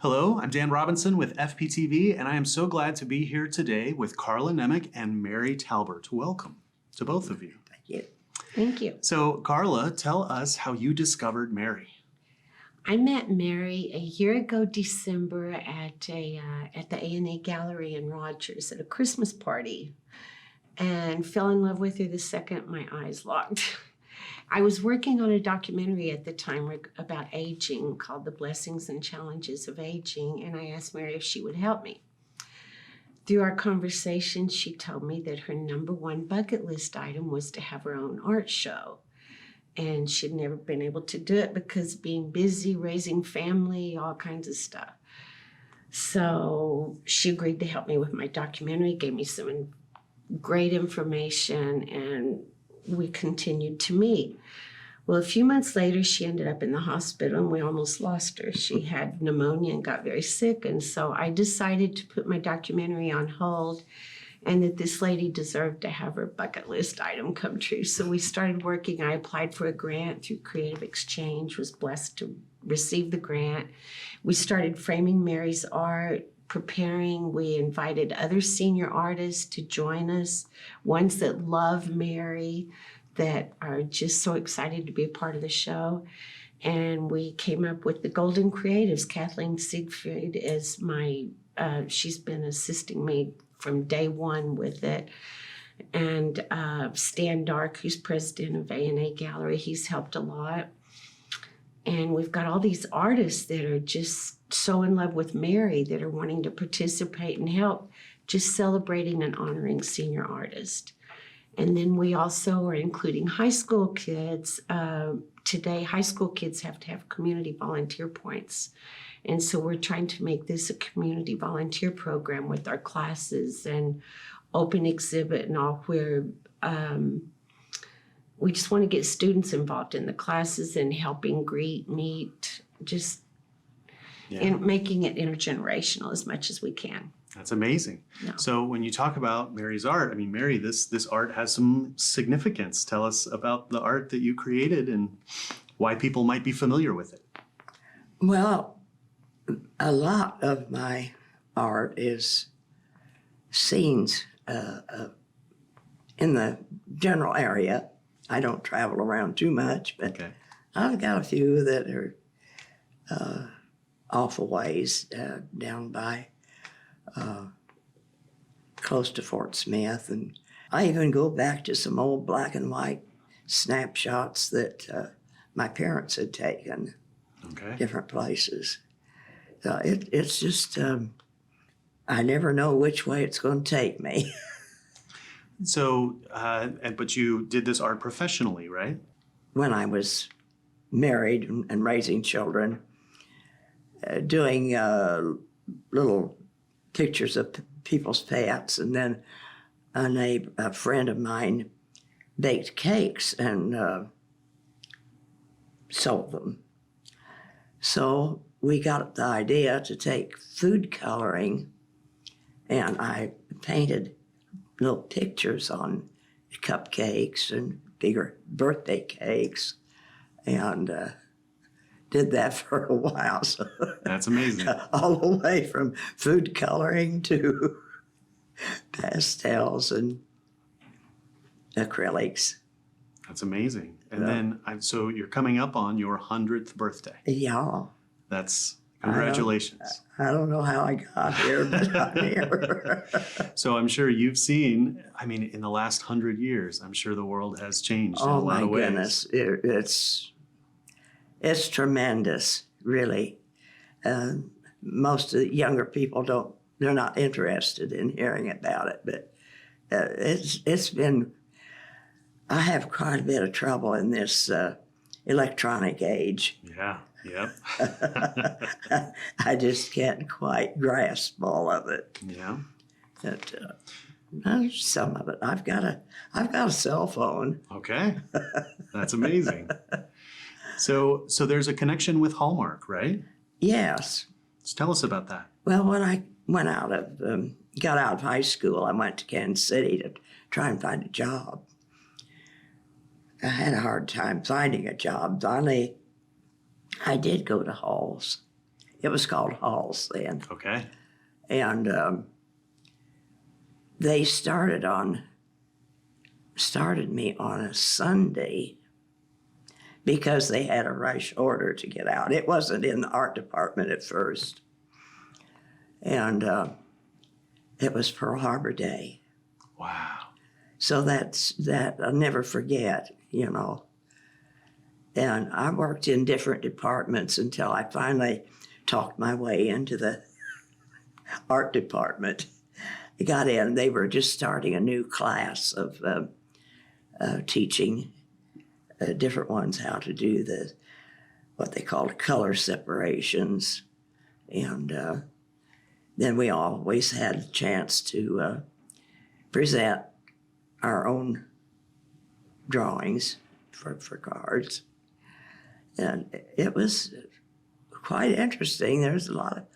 Hello, I'm Dan Robinson with FPTV, and I am so glad to be here today with Carla Nemec and Mary Talbert. Welcome to both of you. Thank you. Thank you. So, Carla, tell us how you discovered Mary. I met Mary a year ago December at the A&A Gallery in Rogers at a Christmas party, and fell in love with her the second my eyes locked. I was working on a documentary at the time about aging called The Blessings and Challenges of Aging, and I asked Mary if she would help me. Through our conversation, she told me that her number one bucket list item was to have her own art show. And she'd never been able to do it because being busy, raising family, all kinds of stuff. So she agreed to help me with my documentary, gave me some great information, and we continued to meet. Well, a few months later, she ended up in the hospital and we almost lost her. She had pneumonia and got very sick. And so I decided to put my documentary on hold and that this lady deserved to have her bucket list item come true. So we started working. I applied for a grant through Creative Exchange, was blessed to receive the grant. We started framing Mary's art, preparing. We invited other senior artists to join us, ones that love Mary, that are just so excited to be a part of the show. And we came up with the Golden Creatives. Kathleen Siegfried is she's been assisting me from day one with it. And Stan Dark, who's president of A&A Gallery, he's helped a lot. And we've got all these artists that are just so in love with Mary that are wanting to participate and help, just celebrating and honoring senior artists. And then we also are including high school kids. Today, high school kids have to have community volunteer points. And so we're trying to make this a community volunteer program with our classes and open exhibit and all, where we just want to get students involved in the classes and helping greet, meet, just and making it intergenerational as much as we can. That's amazing. No. So when you talk about Mary's art, I mean, Mary, this art has some significance. Tell us about the art that you created and why people might be familiar with it. Well, a lot of my art is scenes in the general area. I don't travel around too much, but Okay. I've got a few that are awful ways down by close to Fort Smith. And I even go back to some old black and white snapshots that my parents had taken, Okay. different places. So it's just, I never know which way it's going to take me. So, but you did this art professionally, right? When I was married and raising children, doing little pictures of people's pets, and then a friend of mine baked cakes and sold them. So we got the idea to take food coloring, and I painted little pictures on cupcakes and bigger birthday cakes, and did that for a while. So That's amazing. all the way from food coloring to pastels and acrylics. That's amazing. And Yeah. then, so you're coming up on your 100th birthday. Yeah. That's congratulations. I don't know how I got here, but I'm here. So I'm sure you've seen, I mean, in the last 100 years, I'm sure the world has changed in a Oh lot my of ways. goodness, it's tremendous, really. Most of the younger people they're not interested in hearing about it, but it's been, I have quite a bit of trouble in this electronic age. Yeah, yep. I just can't quite grasp all of it. Yeah. But, some of it. I've got a cell phone. Okay. That's amazing. So there's a connection with Hallmark, right? Yes. So tell us about that. Well, when I got out of high school, I went to Kansas City to try and find a job. I had a hard time finding a job. Finally, I did go to Hall's. It was called Halls then. Okay. And they started me on a Sunday because they had a rush order to get out. It wasn't in the art department at first. And it was Pearl Harbor Day. Wow. So that I'll never forget, you know. And I worked in different departments until I finally talked my way into the art department. I got in. They were just starting a new class of teaching different ones how to do what they called color separations. And then we always had a chance to present our own drawings for cards. And it was quite interesting. There's a lot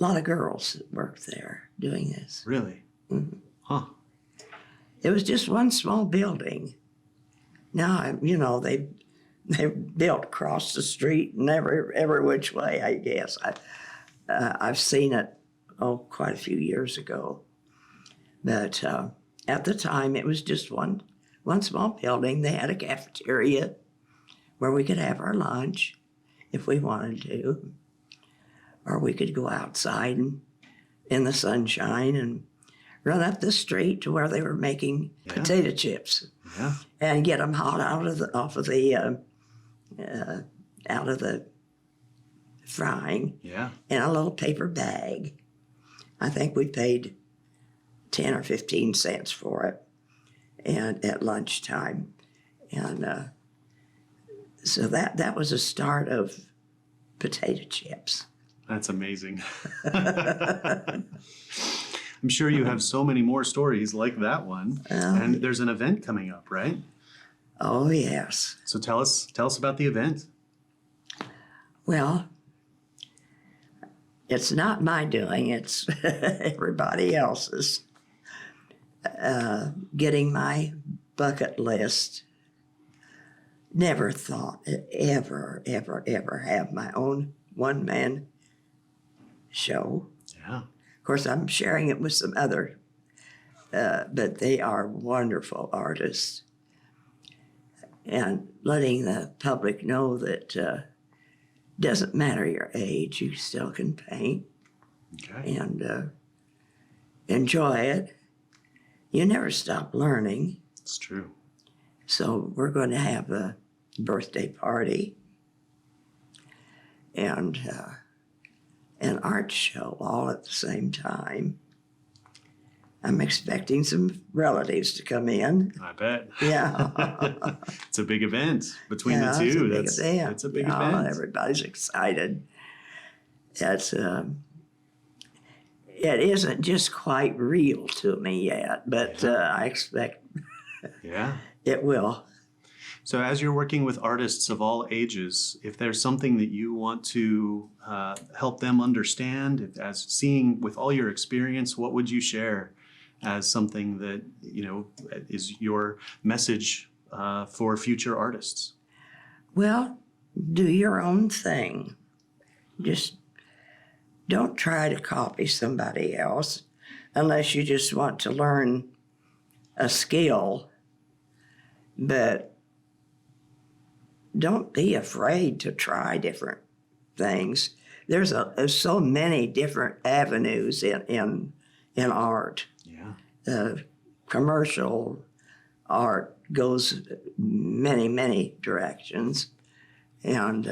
of girls that worked there doing this. Really? Mm-hmm. Huh. It was just one small building. Now, you know, they built across the street and every which way, I guess. I've seen it, quite a few years ago. But at the time, it was just one small building. They had a cafeteria where we could have our lunch if we wanted to, or we could go outside and in the sunshine and run up the street to where they were making potato chips and get them hot out of the frying in a little paper bag. I think we paid 10 or 15 cents for it, and at lunchtime, and so that was a start of potato chips. That's amazing. I'm sure you have so many more stories like that one. And there's an event coming up, right? Oh, yes. So tell us about the event. Well, it's not my doing. It's everybody else's. Getting my bucket list. Never thought I'd ever have my own one-man show. Yeah. Of course, I'm sharing it with some other, but they are wonderful artists. And letting the public know that doesn't matter your age, you still can paint and enjoy it. You never stop learning. It's true. So we're going to have a birthday party and an art show all at the same time. I'm expecting some relatives to come in. I bet. Yeah. It's a big event between the two. It's a big event. Everybody's excited. It isn't just quite real to me yet, but I expect it will. So as you're working with artists of all ages, if there's something that you want to help them understand, as seeing with all your experience, what would you share as something that, you know, is your message for future artists? Well, do your own thing. Just don't try to copy somebody else unless you just want to learn a skill. But don't be afraid to try different things. There's so many different avenues in art. Yeah. Commercial art goes many directions, and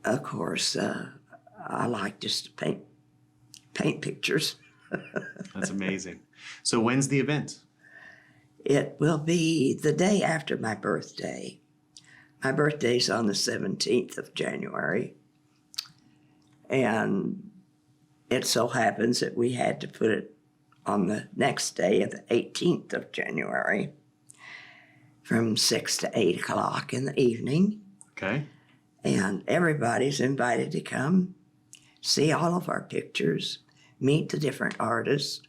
of course, I like just to paint pictures. That's amazing. So when's the event? It will be the day after my birthday. My birthday's on the 17th of January. And it so happens that we had to put it on the next day, the 18th of January, from 6 to 8 o'clock in the evening. Okay. And everybody's invited to come, see all of our pictures, meet the different artists,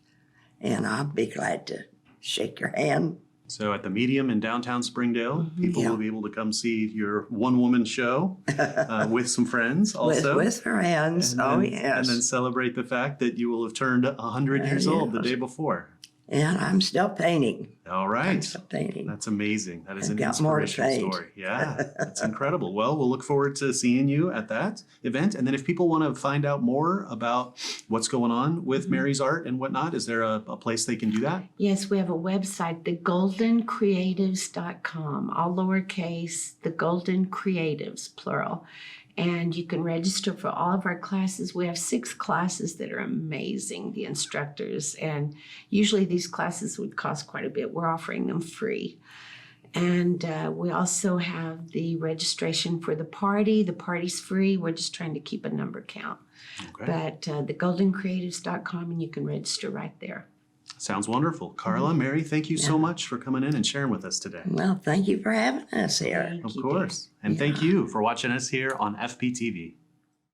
and I'll be glad to shake your hand. So at the Medium in downtown Springdale, people Yeah. will be able to come see your one-woman show with some friends also. With friends. And Oh, then, yes. And then celebrate the fact that you will have turned 100 years old the yes. day before. And I'm still painting. All I'm right. still painting. That's amazing. That is I've an got more to inspirational paint. story. Yeah, that's incredible. Well, we'll look forward to seeing you at that event. And then if people want to find out more about what's going on with Mary's art and whatnot, is there a place they can do that? Yes, we have a website, thegoldencreatives.com, all lowercase, the Golden Creatives, plural. And you can register for all of our classes. We have 6 classes that are amazing, the instructors. And usually these classes would cost quite a bit. We're offering them free. And we also have the registration for the party. The party's free. We're just trying to keep a number count. Okay. But thegoldencreatives.com, and you can register right there. Sounds wonderful. Carla, Mary, thank you so much for coming in and sharing with us today. Well, thank you for having us here. Thank Of you, course. And thank you for watching us here on FPTV.